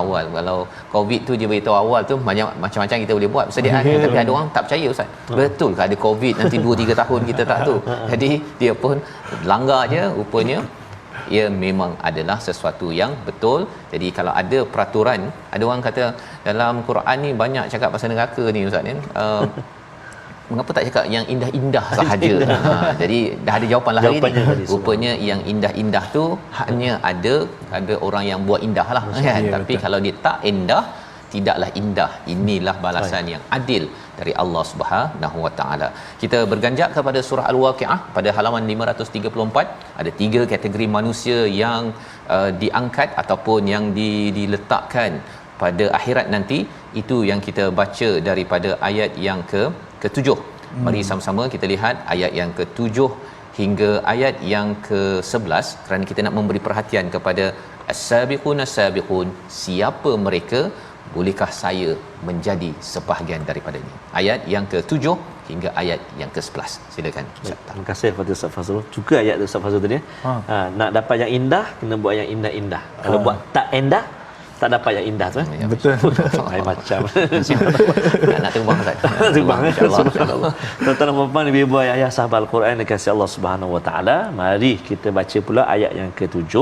Awal kalau COVID tu dia beritahu awal tu banyak macam-macam kita boleh buat persediaan, tapi ada orang tak percaya Ustaz. Betul ke ada COVID nanti 2-3 tahun kita tak tahu. Jadi dia pun langgar je rupanya. Ia memang adalah sesuatu yang betul. Jadi kalau ada peraturan, ada orang kata dalam Quran ni banyak cakap pasal neraka ni Ustaz ni. Mengapa tak cakap yang indah-indah sahaja? Jadi dah ada jawapan lah hari ni. Rupanya yang indah-indah tu hanya ada orang yang buat indah lah kan. Tapi betul. Kalau dia tak indah, tidaklah indah. Inilah balasan yang adil dari Allah Subhanahu Wa Taala. Kita berganjak kepada surah Al-Waqiah pada halaman 534. Ada 3 kategori manusia yang diangkat ataupun yang diletakkan pada akhirat nanti. Itu yang kita baca daripada ayat yang ke-7. Mari sama-sama kita lihat ayat yang ke-7 hingga ayat yang ke-11 kerana kita nak memberi perhatian kepada as-sabiqun as-sabiqun, siapa mereka, bolehkah saya menjadi sebahagian daripadanya. Ayat yang ke-7 hingga ayat yang ke-11. Silakan Ustaz. Terima kasih kepada Ustaz Fazrul. Juga ayat Ustaz Fazrul tadi. Nak dapat yang indah kena buat yang indah-indah. Kalau buat tak indah tak dapat yang indah tu. Betul. Lain macam. Nak terbang Ustaz. Terbang insya-Allah. Tuan-tuan dan puan-puan, ibu ayah sahabat Al-Quran dikasihi Allah Subhanahu Wa Taala, mari kita baca pula ayat yang ke-7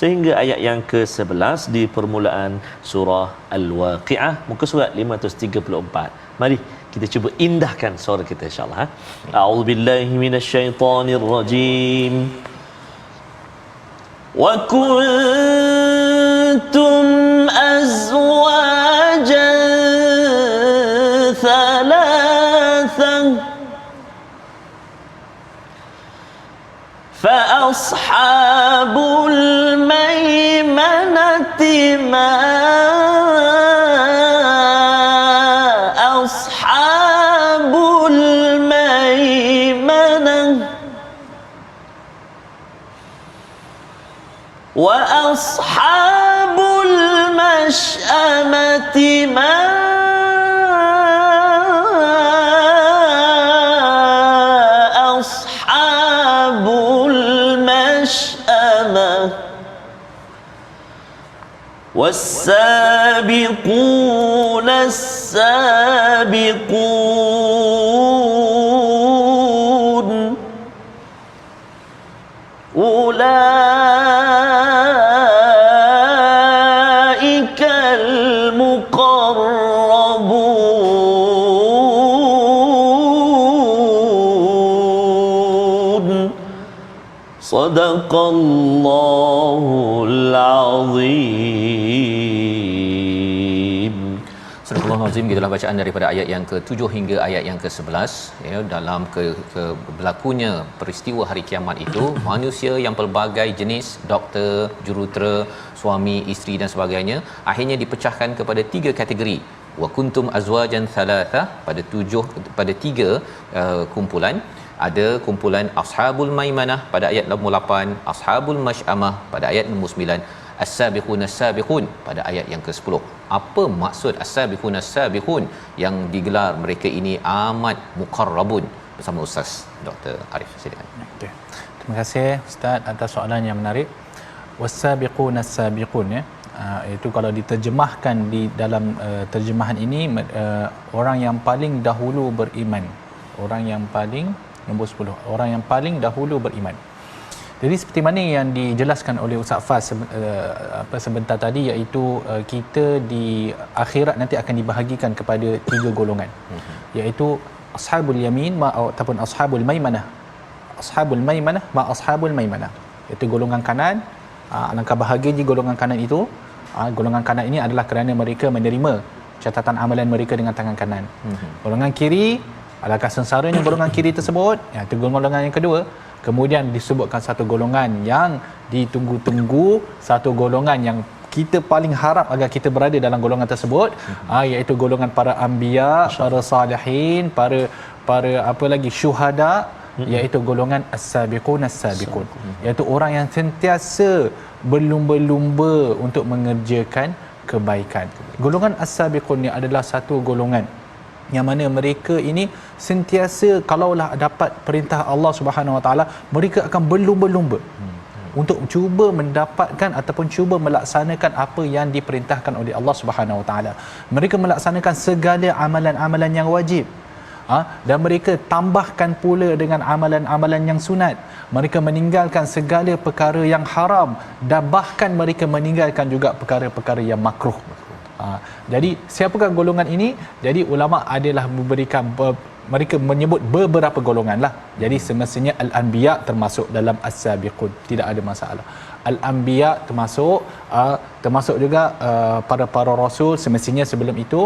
sehingga ayat yang ke-11 di permulaan surah Al-Waqiah, muka surat 534. Mari kita cuba indahkan suara kita insya-Allah. A'udzubillahi minasyaitonirrajim. Wa kuntum azwajan thalathan fa ashabul maimanati ma ashabul maimanah wa ashabul mash'amati ma ashabul mash'amah والسابقون السابقون أولئك المقربون صدق الله العظيم. Surah Al-Azim, gitulah bacaan daripada ayat yang ke-7 hingga ayat yang ke-11 ya. Dalam berlakunya peristiwa hari kiamat itu, manusia yang pelbagai jenis, doktor, jurutera, suami, isteri dan sebagainya, akhirnya dipecahkan kepada 3 kategori. Wa kuntum azwajan thalatha, pada 3 kumpulan. Ada kumpulan ashabul maimanah pada ayat nombor 8, ashabul masy'amah pada ayat nombor 9, as-sabiqun as-sabiqun pada ayat yang ke-10. Apa maksud as-sabiqun as-sabiqun yang digelar mereka ini amat muqarrabun? Bersama Ustaz Dr. Arif, silakan. Okay. Terima kasih Ustaz atas soalan yang menarik. Was-sabiqun as-sabiqun ya. Itu kalau diterjemahkan di dalam terjemahan ini, orang yang paling dahulu beriman. Orang yang paling nombor 10, orang yang paling dahulu beriman. Jadi seperti mana yang dijelaskan oleh Ustaz Faz sebentar tadi, iaitu kita di akhirat nanti akan dibahagikan kepada 3 golongan, iaitu ashabul yamin ataupun ashabul maimanah. Ashabul maimanah ma ashabul maimanah, iaitu golongan kanan. Alangkah bahagianya golongan kanan itu. Golongan kanan ini adalah kerana mereka menerima catatan amalan mereka dengan tangan kanan. Golongan kiri, alangkah sengsaranya golongan kiri tersebut. Itu golongan yang kedua. Kemudian disebutkan satu golongan yang ditunggu-tunggu, satu golongan yang kita paling harap agar kita berada dalam golongan tersebut, iaitu golongan para anbiya, para salihin, para apa lagi, syuhada, iaitu golongan as-sabiqun as-sabiqun, iaitu orang yang sentiasa berlumba-lumba untuk mengerjakan kebaikan. Golongan as-sabiqun ni adalah satu golongan yang mana mereka ini sentiasa kalaulah dapat perintah Allah Subhanahu Wa Taala, mereka akan berlumba-lumba untuk cuba mendapatkan ataupun cuba melaksanakan apa yang diperintahkan oleh Allah Subhanahu Wa Taala. Mereka melaksanakan segala amalan-amalan yang wajib. Dan mereka tambahkan pula dengan amalan-amalan yang sunat. Mereka meninggalkan segala perkara yang haram dan bahkan mereka meninggalkan juga perkara-perkara yang makruh. Jadi siapakah golongan ini? Jadi ulama adalah memberikan mereka menyebut beberapa golongan lah. Jadi semestinya al-anbiya termasuk dalam as-sabiqun, tidak ada masalah. Al-anbiya termasuk juga para rasul semestinya sebelum itu.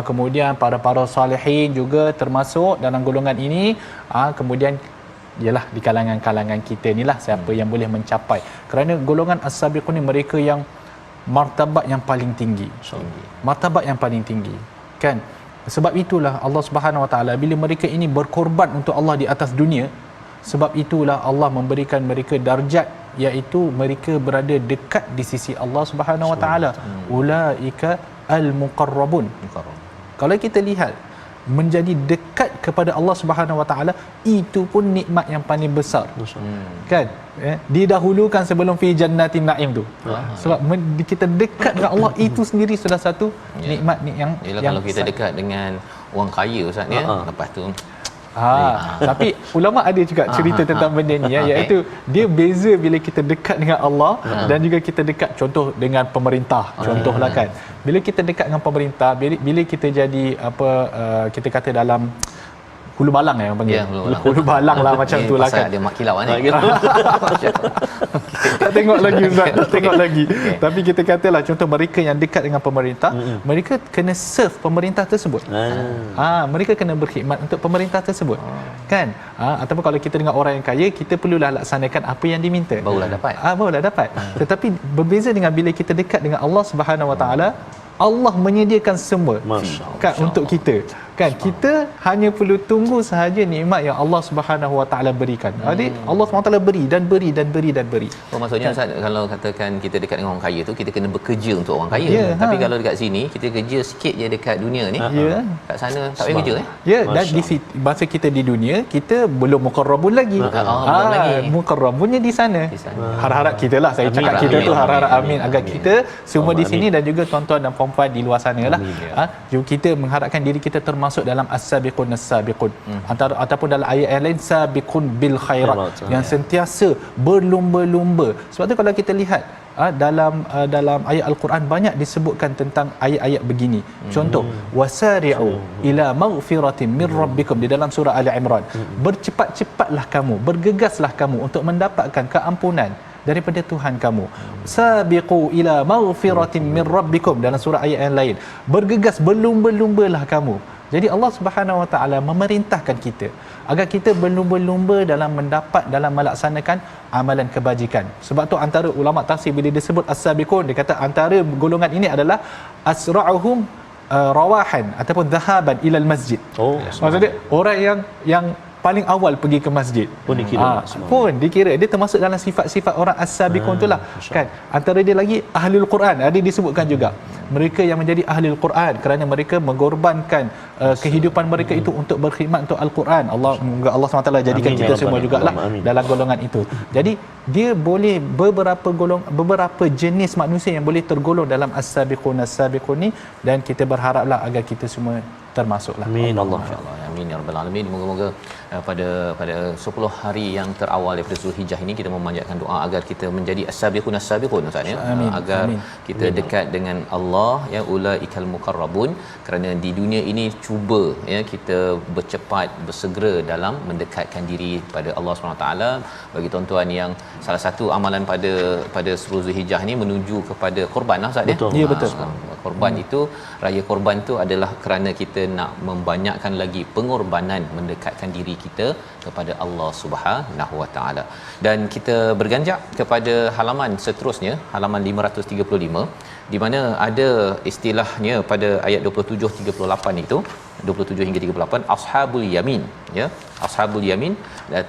Kemudian para salihin juga termasuk dalam golongan ini. Kemudian ialah di kalangan kita inilah siapa yang boleh mencapai. Kerana golongan as-sabiqun ni mereka yang martabat yang paling tinggi. Martabat yang paling tinggi. Kan? Sebab itulah Allah Subhanahu Wa Taala bila mereka ini berkorban untuk Allah di atas dunia, sebab itulah Allah memberikan mereka darjat, iaitu mereka berada dekat di sisi Allah Subhanahu Wa Taala. Ulaika al-muqarrabun. Kalau kita lihat menjadi dekat kepada Allah Subhanahu Wa Taala, itu pun nikmat yang paling besar. Kan? Didahulukan sebelum fi jannatin naim tu. Sebab kita dekat dengan Allah, itu sendiri sudah satu nikmat yang kalau kita dekat dengan orang kaya Ustaz ya, lepas tu tapi ulama ada juga cerita tentang benda ni ya, iaitu dia beza bila kita dekat dengan Allah dan juga kita dekat contoh dengan pemerintah. Contohlah kan, bila kita dekat dengan pemerintah, bila kita jadi kita kata dalam hulu balang yang panggil. Hulu balang lah macam tu lah kan. Ada mak kilau ni. Tak tengok lagi Ustaz, tak tengok lagi. Tapi kita katalah contoh mereka yang dekat dengan pemerintah, mereka kena serve pemerintah tersebut. Mereka kena berkhidmat untuk pemerintah tersebut. Kan? Ataupun kalau kita dengan orang yang kaya, kita perlulah laksanakan apa yang diminta. Barulah dapat. Barulah dapat. Tetapi berbeza dengan bila kita dekat dengan Allah Subhanahu Wa Taala, Allah menyediakan semua kan untuk kita. Kan kita hanya perlu tunggu sahaja nikmat yang Allah Subhanahu Wa Taala berikan. Jadi Allah Subhanahu Wa Taala beri dan beri dan beri dan beri. Oh, maksudnya Ustaz, kalau katakan kita dekat dengan orang kaya tu, kita kena bekerja untuk orang kaya. Ya, Tapi kalau dekat sini kita kerja sikit je dekat dunia ni. Ya. Kat sana tak payah kerja Ya, dan di masa kita di dunia, kita belum mukarrabun lagi. belum lagi. Mukarrabunnya di sana. Harap-harap kita lah, saya cakap Amin, kita amin, tu harap-harap amin, amin agar amin. kita semua di Amin. sini dan juga tuan-tuan dan puan-puan di luar sana lah. Amin, ya. Juga kita mengharapkan diri kita termasuk dalam as-sabiqun as-sabiqun. Antara ataupun dalam ayat yang lain sabiqun bil khairat, yang sentiasa berlumba-lumba. Sebab tu kalau kita lihat dalam ayat al-Quran banyak disebutkan tentang ayat-ayat begini. Contoh, wasari'u ila maghfiratin min rabbikum di dalam surah Ali Imran. Bercepat-cepatlah kamu, bergegaslah kamu untuk mendapatkan keampunan daripada Tuhan kamu. Sabiqu ila maghfiratin min rabbikum dalam surah ayat yang lain. Bergegas, berlumba-lumbalah kamu. Jadi Allah Subhanahu Wa Taala memerintahkan kita agar kita berlumba-lumba dalam melaksanakan amalan kebajikan. Sebab tu antara ulama tafsir bila disebut as-sabiqun, dia kata antara golongan ini adalah asra'uhum rawahan ataupun dhahaban ilal masjid. Maksudnya orang yang paling awal pergi ke masjid pun dikira pun dikira dia termasuk dalam sifat-sifat orang as-sabiqun itulah kan. Antara dia lagi ahlul Quran, ada disebutkan juga mereka yang menjadi ahlul Quran kerana mereka mengorbankan kehidupan mereka itu untuk berkhidmat untuk al-Quran. Moga Allah SWT jadikan Amin, kita ya semua Rabbal jugalah Alamin. dalam golongan itu. Jadi dia boleh beberapa jenis manusia yang boleh tergolong dalam as-sabiqun as-sabiqun ni, dan kita berharaplah agar kita semua termasuklah. Amin Allah. InsyaAllah. Amin ya rabbal alamin. Moga-moga pada 10 hari yang terawal daripada Zulhijjah ini kita memanjatkan doa agar kita menjadi as-sabiqun as-sabiqun Ustaz ya. Agar kita dekat dengan Allah ya, ulaikal muqarrabun, kerana di dunia ini cuba ya kita bercepat bersegera dalam mendekatkan diri pada Allah Subhanahu taala. Bagi tuan-tuan yang salah satu amalan pada 10 Zulhijjah ni menuju kepada korban lah Ustaz ya. Ya, betul. Korban itu, raya korban itu adalah kerana kita nak membanyakkan lagi pengorbanan mendekatkan diri kita kepada Allah Subhanahu Wa Taala. Dan kita berganjak kepada halaman seterusnya, halaman 535, di mana ada istilahnya pada ayat 27 38 itu, 27 hingga 38, ashabul yamin ya. Ashabul yamin,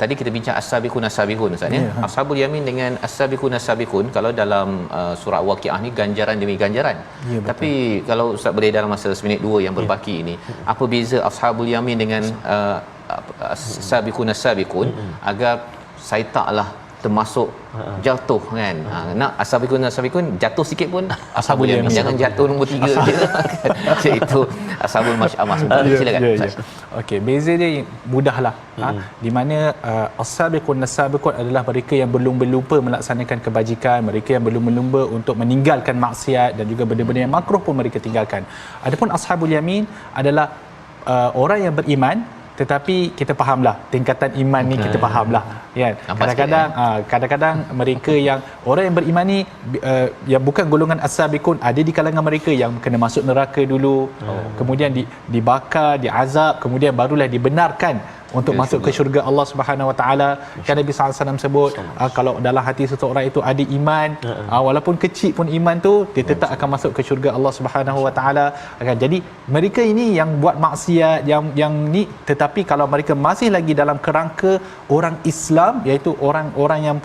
tadi kita bincang as-sabiqun as-sabiqun Ustaz ya. Ashabul yamin dengan as-sabiqun as-sabiqun, kalau dalam surah Waqiah ni ganjaran demi ganjaran. Tapi kalau Ustaz boleh dalam masa seminit dua yang berbaki ini, apa beza ashabul yamin dengan as-sabiqun as-sabiqun, agar saya taklah termasuk jatuh kan. Nak as-sabiqun jatuh sikit pun ashabul yamin, jangan jatuh nombor 3 je. Iaitu ashabul masy'amah. Silakan Ustaz. Okey, beza dia mudahlah. Di mana as-sabiqun as-sabiqun adalah mereka yang berlumba-lumba melaksanakan kebajikan, mereka yang berlumba-lumba untuk meninggalkan maksiat dan juga benda-benda yang makruh pun mereka tinggalkan. Adapun ashabul yamin adalah orang yang beriman, tetapi kita fahamlah tingkatan iman ni, kita fahamlah ya. Kadang-kadang mereka yang orang yang beriman ni yang bukan golongan as-sabiqun, ada di kalangan mereka yang kena masuk neraka dulu, kemudian dibakar, diazab, kemudian barulah dibenarkan untuk masuk ke syurga Allah Subhanahu Wa Taala. Kan Nabi sallallahu alaihi wasallam sebut kalau dalam hati seseorang itu ada iman, walaupun kecil pun iman tu, dia tetap akan masuk ke syurga Allah Subhanahu Wa Taala. Jadi mereka ini yang buat maksiat, yang ni, tetapi kalau mereka masih lagi dalam kerangka orang Islam, iaitu orang-orang yang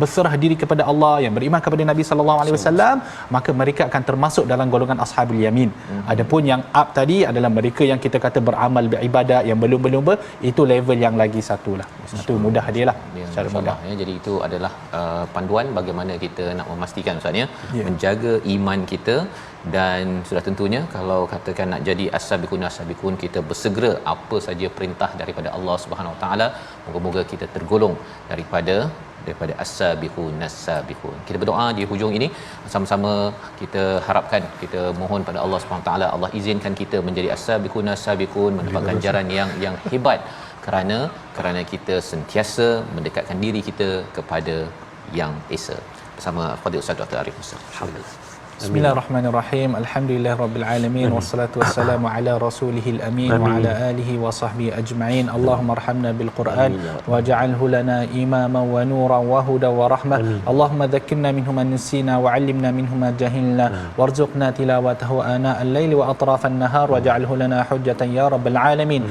berserah diri kepada Allah, yang beriman kepada Nabi sallallahu alaihi wasallam, maka mereka akan termasuk dalam golongan ashabul yamin. Adapun yang up tadi adalah mereka yang kita kata beramal beribadat, yang belum-belum itu level yang lagi satulah. Itu mudah dia lah, secara mudah ya. Jadi itu adalah panduan bagaimana kita nak memastikan Ustaz ya, menjaga iman kita. Dan sudah tentunya kalau katakan nak jadi as-sabiqun as-sabiqun, kita bersegera apa saja perintah daripada Allah Subhanahu Wa Taala. Moga-moga kita tergolong daripada as-sabiqun as-sabiqun. Kita berdoa di hujung ini sama-sama, kita harapkan, kita mohon pada Allah Subhanahu Wa Taala, Allah izinkan kita menjadi as-sabiqun as-sabiqun, mendapat ganjaran yang hebat kerana kita sentiasa mendekatkan diri kita kepada yang esa. Bersama Fadil Ustaz Dr. Arif Musa. Alhamdulillah. Bismillahirrahmanirrahim. Alhamdulillahirabbil alamin wassalatu wassalamu ala rasulihil amin wa ala alihi wa sahbihi ajma'in. Allahumma arhamna bil Quran waj'alhu lana imaman wa nuran wa hudan wa rahmah. Allahumma dhakkirna minhu ma nasina wa 'allimna minhu ma jahilna warzuqna tilawatahu ana al-laili wa atrafan nahar waj'alhu lana hujjatan ya rabbal alamin.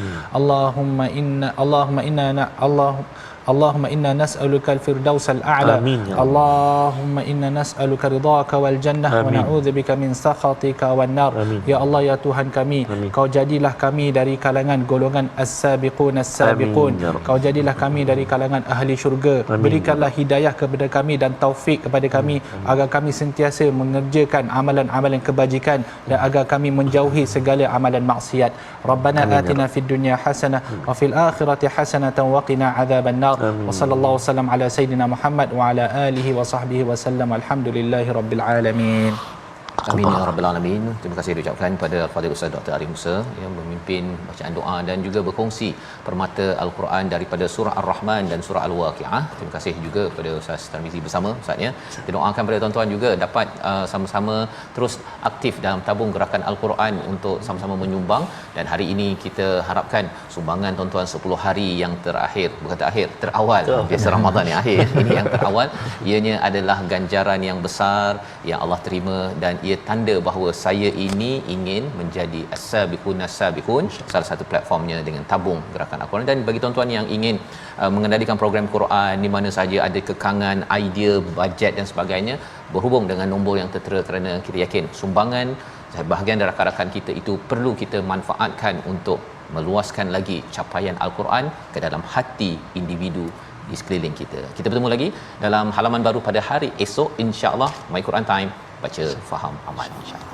Allahumma inna nas'aluka al-firdaus al-a'la. Allahumma inna nas'aluka ridhaka wal jannah wa na'udzubika min sakhatika wan nar. Ya Allah, ya Tuhan kami, Kau jadilah kami dari kalangan golongan as-sabiqun as-sabiqun. Kau jadilah kami dari kalangan ahli syurga. Berikanlah hidayah kepada kami dan taufik kepada kami agar kami sentiasa mengerjakan amalan-amalan kebajikan dan agar kami menjauhi segala amalan maksiat. Rabbana atina fid dunya hasanah wa fil akhirati hasanatan wa qina adzaban nar. Wa sallallahu wasallam ala sayidina Muhammad wa ala alihi wa sahbihi wa sallam. Alhamdulillahi rabbil alamin. Amin ya rabbal alamin. Terima kasih diucapkan pada Fadil Ustaz Dr. Arif Musa yang memimpin bacaan doa dan juga berkongsi permata Al-Quran daripada surah Ar-Rahman dan surah Al-Waqiah. Terima kasih juga kepada Ustaz Tarmizi bersama Ustaz ya. Kita doakan pada tuan-tuan juga dapat sama-sama terus aktif dalam tabung gerakan Al-Quran untuk sama-sama menyumbang, dan hari ini kita harapkan sumbangan tuan-tuan 10 hari yang terakhir, bukan terakhir, terawal. Biasa Ramadan ni akhir, ini yang terawal. Ianya adalah ganjaran yang besar yang Allah terima, dan ia tanda bahawa saya ini ingin menjadi as-sabiqun as-sabiqun, salah satu platformnya dengan tabung gerakan Al-Quran. Dan bagi tuan-tuan yang ingin mengendalikan program Quran di mana saja, ada kekangan, idea, bajet dan sebagainya, berhubung dengan nombor yang tertera, kerana kita yakin sumbangan bahagian dari rakan-rakan kita itu perlu kita manfaatkan untuk meluaskan lagi capaian Al-Quran ke dalam hati individu di sekeliling kita. Kita bertemu lagi dalam halaman baru pada hari esok, insya-Allah. My Quran Time, baca, faham, amal, insya-Allah.